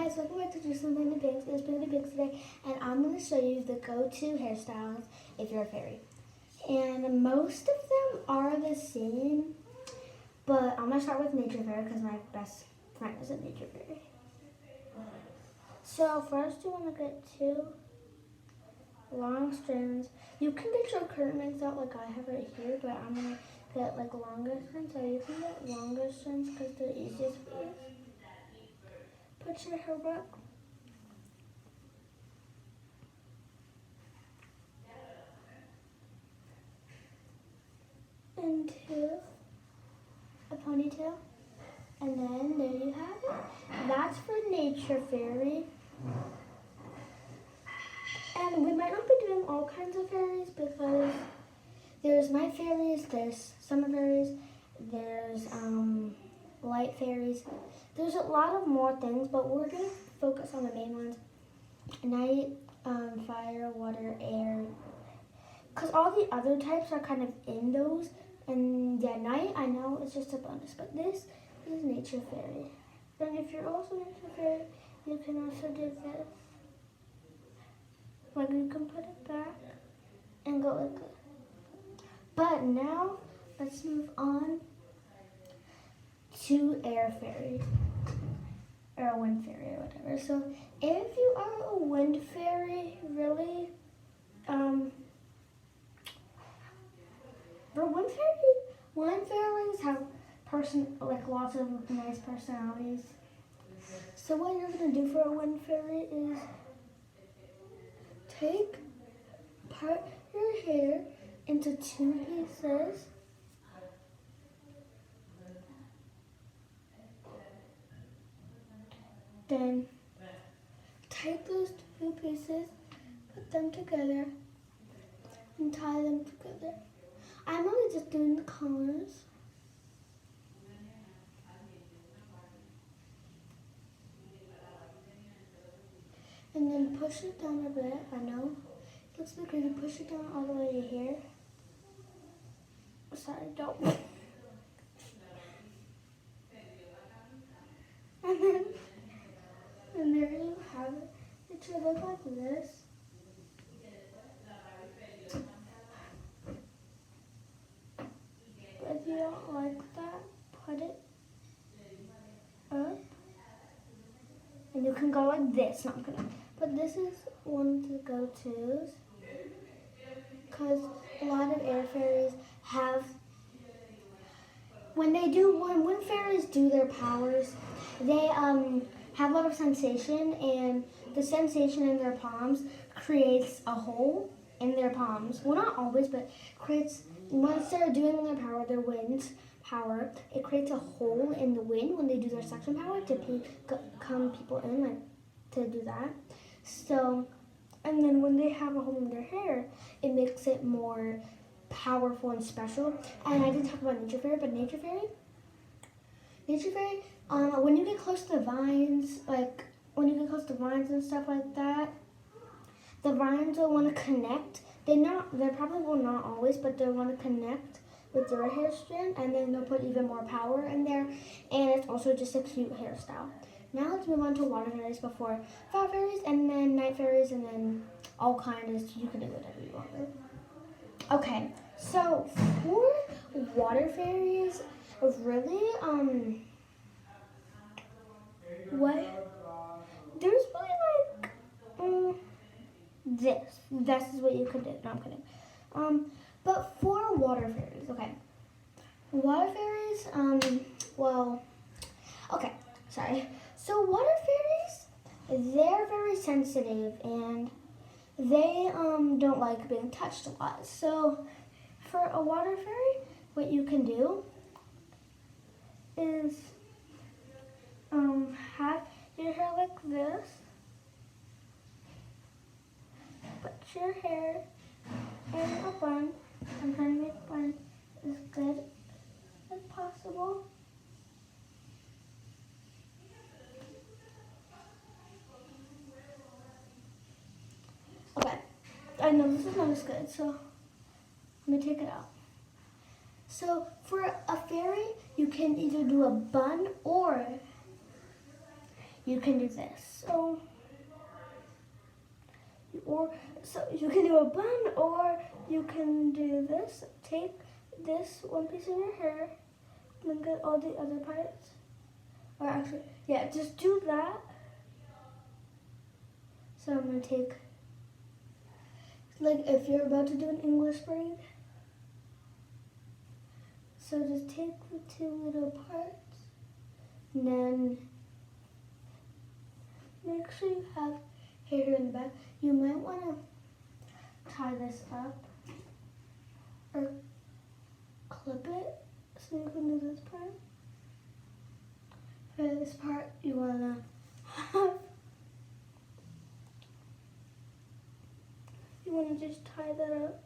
guys, welcome back to Do Something to Pinks. It's Pinky Pinks today, and I'm going to show you the go-to hairstyles if you're a fairy. And most of them are the same, but I'm going to start with Nature Fairy because my best friend is a Nature Fairy. So first you want to get 2 long strands. You can get your curtain bangs out like I have right here, but I'm going to get like longer strands, so you can get longer strands because they're easiest for you. Put your hair back. Into a ponytail. And then there you have it. That's for Nature Fairy. And we might not be doing all kinds of fairies because there's night fairies, there's summer fairies, there's light fairies. There's a lot of more things, but we're going to focus on the main ones. Night, fire, water, air. Because all the other types are kind of in those. And yeah, night, I know it's just a bonus, but this is Nature Fairy. Then if you're also Nature Fairy, you can also do this. Like you can put it back and go like this. But now, let's move on to Air Fairy. Or a Wind Fairy or whatever. So if you are a Wind Fairy, really, for Wind Fairies have lots of nice personalities. So what you're gonna do for a Wind Fairy is part your hair into 2 pieces. Then take those 2 pieces, put them together, and tie them together. I'm only just doing the colors. And then push it down a bit, I know. It looks like you push it down all the way to here. Sorry, don't. And there you have it. It should look like this. But if you don't like that, put it up. And you can go like this. No, I'm kidding. But this is one of the go-tos. Because a lot of air fairies have, when wind fairies do their powers, they have a lot of sensation, and the sensation in their palms creates a hole in their palms. Well, not always, but creates, once they're doing their power, their wind power, it creates a hole in the wind when they do their suction power to come people in, like to do that. So, and then when they have a hole in their hair, it makes it more powerful and special. And I didn't talk about Nature Fairy, but Nature Fairy, when you get close to vines, and stuff like that, the vines will want to connect. They probably will not always, but they'll want to connect with their hair strand, and then they'll put even more power in there. And it's also just a cute hairstyle. Now let's move on to water fairies before fire fairies, and then night fairies, and then all kinds. You can do whatever you want with. Okay, so for water fairies, really, there's really this. This is what you could do. No, I'm kidding. But for water fairies, okay. Water fairies, sorry. So water fairies, they're very sensitive and they don't like being touched a lot. So for a water fairy, what you can do is have your hair like this. Put your hair in a bun. I'm trying to make the bun as good as possible. Okay, I know this is not as good, so let me take it out. So for a fairy, you can either do a bun or you can do this. So you can do a bun, or you can do this. Take this one piece of your hair, then get all the other parts. Or actually, yeah, just do that. So I'm gonna take, like if you're about to do an English braid, so just take the two little parts, and then make sure you have hair here in the back. You might want to tie this up or clip it so you can do this part. For this part, you want to just tie that up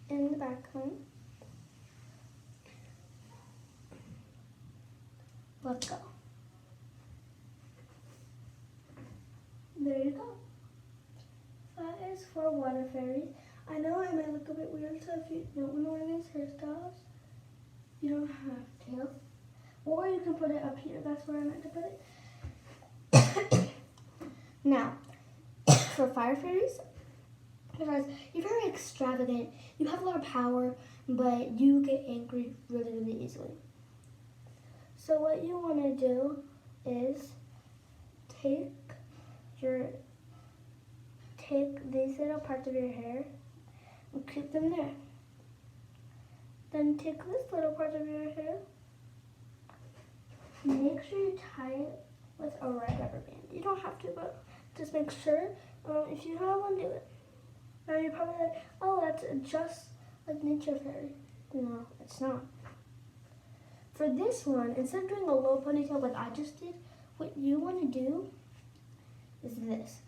in the back one. Let's go. There you go. That is for water fairies. I know it might look a bit weird, so if you don't want to wear these hairstyles, you don't have to. Or you can put it up here. That's where I meant to put it. Now, for fire fairies, you're very extravagant. You have a lot of power, but you get angry really, really easily. So what you want to do is take these little parts of your hair and keep them there. Then take this little part of your hair. Make sure you tie it with a red rubber band. You don't have to, but just make sure. If you have one, do it. Now you're probably like, oh, that's just like nature fairy. No, it's not. For this one, instead of doing a low ponytail like I just did, what you want to do is this.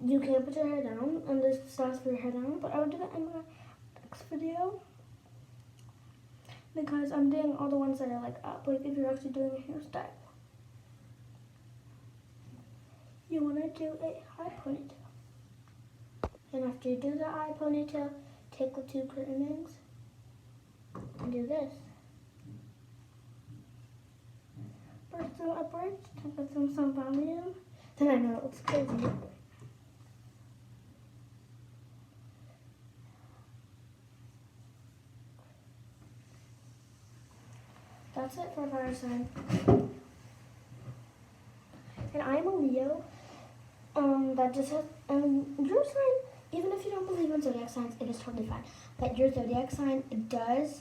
You can put your hair down, and this styles for your hair down, but I would do that in my next video because I'm doing all the ones that are like up, like if you're actually doing a hairstyle. You want to do a high ponytail. And after you do the high ponytail, take the two curtain rings and do this. Burst them upwards to give them some volume. Then I know it looks crazy. That's it for fire sign. And I'm a Leo. That just has your sign. Even if you don't believe in zodiac signs, it is totally fine. But your zodiac sign does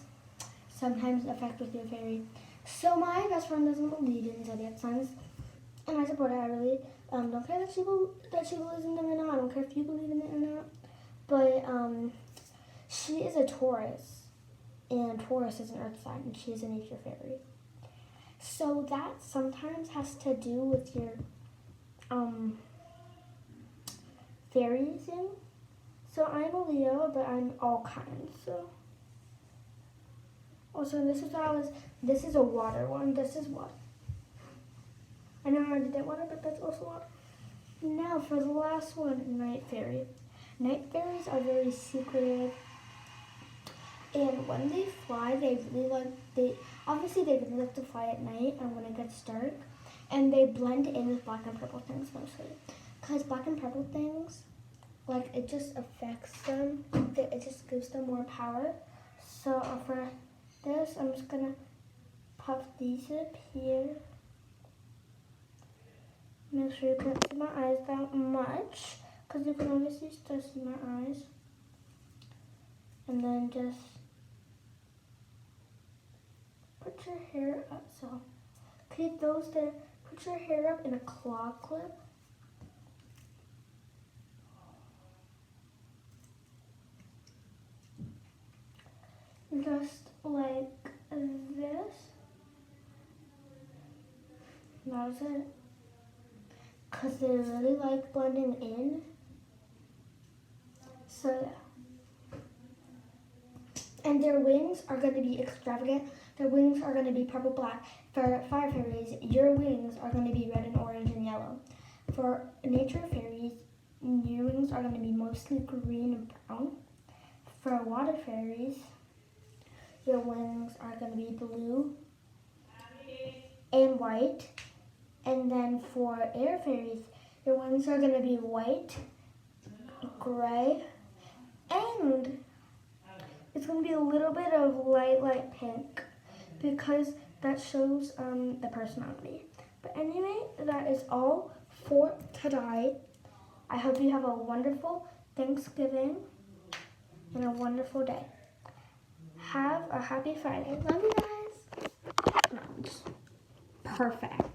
sometimes affect with your fairy. So my best friend doesn't believe in zodiac signs, and I support her. I really don't care that she believes in them or not. I don't care if you believe in it or not. But she is a Taurus, and Taurus is an earth sign, and she is a nature fairy. So that sometimes has to do with your fairy thing. So I'm a Leo, but I'm all kinds. So also this is a water one. This is water. I know I already did water, but that's also water. Now for the last one, night fairy. Night fairies are very secretive. And when they fly, they really like to fly at night and when it gets dark. And they blend in with black and purple things mostly. Because black and purple things, like it just affects them. It just gives them more power. So for this, I'm just gonna puff these up here. Make sure you can't see my eyes that much, because you can obviously still see my eyes. And then just put your hair up. So keep those there. Put your hair up in a claw clip. Just like this. That's it. Because they really like blending in. So yeah. And their wings are going to be extravagant. Their wings are going to be purple black. For fire fairies, your wings are going to be red and orange and yellow. For nature fairies, your wings are going to be mostly green and brown. For water fairies, your wings are going to be blue and white. And then for air fairies, your wings are going to be white, gray, and it's going to be a little bit of light pink because that shows the personality. But anyway, that is all for today. I hope you have a wonderful Thanksgiving and a wonderful day. Have a happy Friday. Love you guys. No, just perfect.